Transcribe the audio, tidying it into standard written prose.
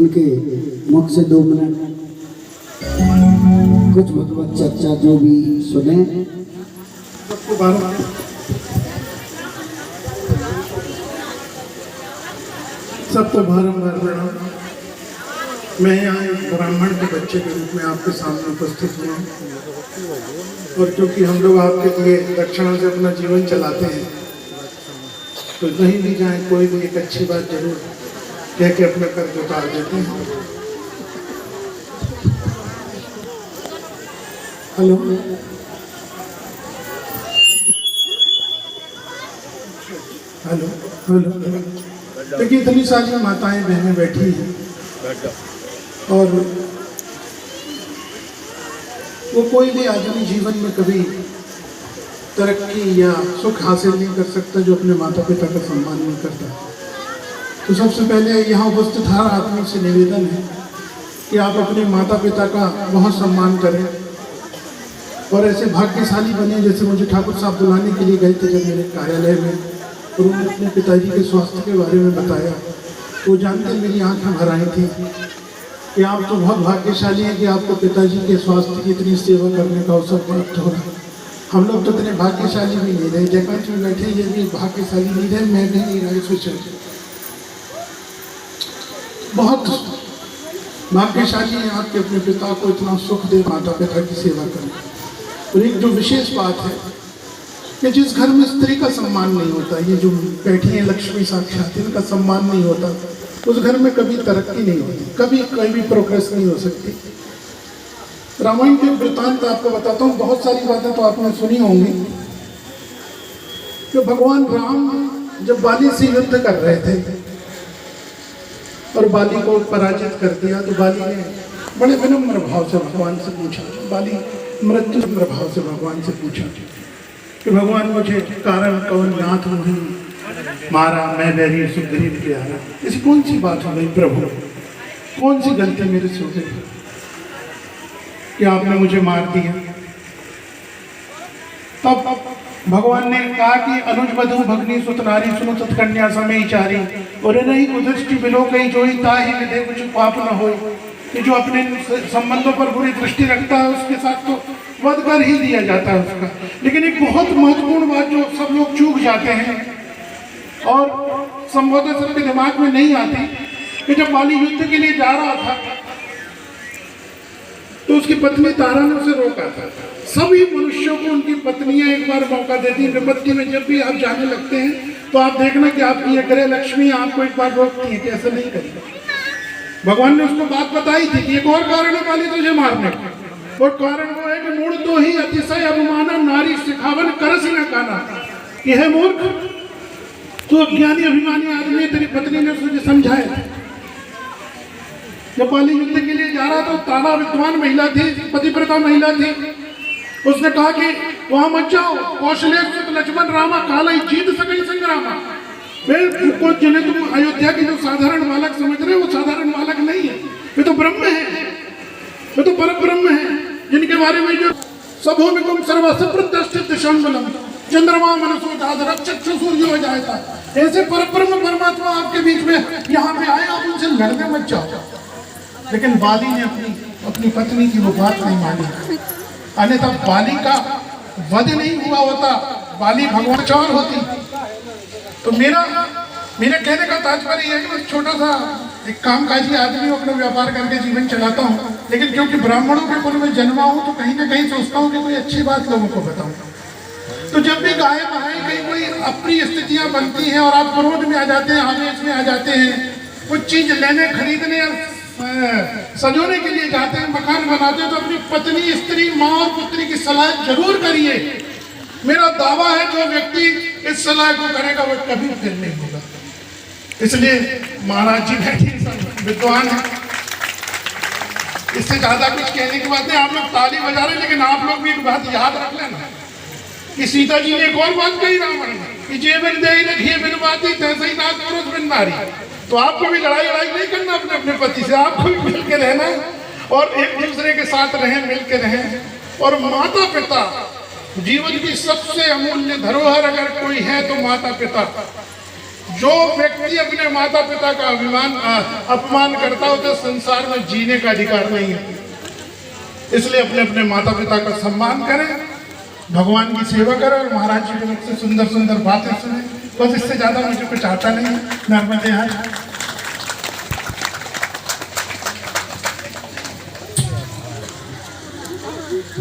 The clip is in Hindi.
उनके मुख से 2 मिनट कुछ भगवत चर्चा जो भी सुने। सबको बारंबार प्रणाम। मैं यहाँ एक ब्राह्मण के बच्चे के रूप में आपके सामने उपस्थित हुआ हूँ और क्योंकि हम लोग आपके लिए दक्षिणा से अपना जीवन चलाते हैं तो कहीं भी जाए कोई भी एक अच्छी बात जरूर कह के अपना कर्ज उतार देते हैं। हेलो हेलो हेलो, देखिए इतनी सारी माताएं बहनें बैठी हैं और वो कोई भी आदमी जीवन में कभी तरक्की या सुख हासिल नहीं कर सकता जो अपने माता पिता का सम्मान नहीं करता। तो सबसे पहले यहाँ उपस्थित हर आदमी से निवेदन है कि आप अपने माता पिता का बहुत सम्मान करें और ऐसे भाग्यशाली बने जैसे मुझे ठाकुर साहब बुलाने के लिए गए थे जब मेरे कार्यालय में और उन्होंने अपने पिताजी के स्वास्थ्य के बारे में बताया तो जानकर मेरी आंखें भर आई थी कि आप तो बहुत भाग्यशाली हैं कि आपको पिताजी के स्वास्थ्य की इतनी सेवा करने का अवसर प्राप्त हो रहा है। हम लोग तो इतने भाग्यशाली भी नहीं रहे, जगह में बैठे ये भी भाग्यशाली नहीं रहे, मैं भी नहीं रहा सोच रहे। बहुत भाग्यशाली हैं आपके अपने पिता को इतना सुख दे माता पिता की सेवा करना। और एक जो विशेष बात है कि जिस घर में स्त्री का सम्मान नहीं होता, ये जो बैठी है लक्ष्मी साक्षात, इनका सम्मान नहीं होता, उस घर में कभी तरक्की नहीं होती, कभी कोई भी प्रोग्रेस नहीं हो सकती। रामायण के वृत्तांत आपको बताता हूँ, बहुत सारी बातें तो आपने सुनी होंगी कि भगवान राम जब बाली से युद्ध कर रहे थे और बाली को पराजित कर दिया तो बाली ने बड़े विनम्र भाव से भगवान से पूछा, बाली मृत्यु भाव से भगवान से पूछा कि भगवान मुझे कारण कौन नाथ मुझे मारा, मैं बैरी सुग्रीव के आया, ऐसी कौन सी बात हो गई प्रभु, कौन सी गलती मेरे से हो गई कि आपने मुझे मार दिया। तब भगवान ने कहा कि अनुज बधु भगनी सुत नारी सुनो तत्कन्या समय चारी और नहीं कुदृष्टि बिलो कहीं जोई ताही विधे कुछ पाप न हो, कि जो अपने संबंधों पर बुरी दृष्टि रखता है उसके साथ तो वध कर ही दिया जाता है उसका। लेकिन एक बहुत महत्वपूर्ण बात जो सब लोग चूक जाते हैं और संभवतः सबके दिमाग में नहीं आती कि जब बाली युद्ध के लिए जा रहा था तो उसकी पत्नी तारा ने उसे रोका था। सभी मनुष्यों को उनकी पत्नियां एक बार मौका देती हैं। विपत्ति में जब भी आप जाने लगते हैं तो आप देखना कि आपकी ये ग्रह लक्ष्मी आपको एक बार रोकती है कि ऐसा नहीं करेगा। भगवान ने उसको बात बताई थी कि एक और कारण है बाली तुझे मारने का, और कारण वो है कि मूड तो ही अतिशय अभिमाना नारी सिखावन करस न काना, यह मूर्ख तू अज्ञानी अभिमानी आदमी, तेरी पत्नी ने तुझे समझाया। जब बाली युद्ध के लिए जा रहा था, तारा विद्वान महिला थी, पतिव्रता महिला थी, उसने कहा कि वहां मत जाओ, कौशले लक्ष्मण रामा काला ही जीत सके संग्रामा। को जिन्हें तुम अयोध्या के जो साधारण बालक समझ रहे हो वो साधारण बालक नहीं है, वे तो ब्रह्म है, वे तो पर ब्रह्म है, जिनके बारे में जो सभूमिकुम सर्वस्य प्रत्यष्ठित शंबलम चंद्रमा मनसो चक्षु सूर्य हो जाएगा, ऐसे पर ब्रह्म परमात्मा आपके बीच में यहाँ पे आए, आप उनसे लड़ने मत जाओ। लेकिन बाली ने अपनी पत्नी की वो बात नहीं मानी, अन्यथा बाली का वध नहीं हुआ होता, बाली भगवान चौर होती। तो मेरे कहने का तात्पर्य है कि मैं छोटा सा एक कामकाजी आदमी हूँ, अपना व्यापार करके जीवन चलाता हूँ, लेकिन क्योंकि ब्राह्मणों के कुल में जन्मा हूँ तो कहीं ना कहीं सोचता हूँ कि कोई अच्छी बात लोगों को बताऊँ। तो जब भी गाय बहाई कहीं कोई अप्रिय स्थितियाँ बनती हैं और आप क्रोध में आ जाते हैं, आवेश में आ जाते हैं, कुछ चीज लेने खरीदने सजोने के लिए जाते हैं, मकान बनाते हैं, तो अपनी पत्नी स्त्री माँ और पुत्री की सलाह जरूर करिए। मेरा दावा है जो व्यक्ति इस सलाह को करेगा वो कभी फिर नहीं होगा। इसलिए महाराज जी बैठे विद्वान है, इससे ज्यादा कुछ कहने की बात नहीं। आप लोग ताली बजा रहे हैं, लेकिन आप लोग भी एक बात याद रख लेना कि सीता जी ने एक और बात कही रावण ने कि जे बिन दे रखिए बिन बाती तैसे ही नाथ पुरुष बिन नारी। तो आपको भी लड़ाई नहीं करना अपने अपने पति से, आपको भी मिल के रहना और एक दूसरे के साथ रहें, मिल के रहें। और माता पिता जीवन की सबसे अमूल्य धरोहर अगर कोई है तो माता पिता। जो व्यक्ति अपने माता पिता का अपमान करता हो तो संसार में जीने का अधिकार नहीं है। इसलिए अपने अपने माता पिता का सम्मान करें, भगवान की सेवा करें और महाराज जी के मुख से सुंदर सुंदर बातें सुने। बस इससे ज्यादा मुझे कुछ आता नहीं। नर्मदे हर।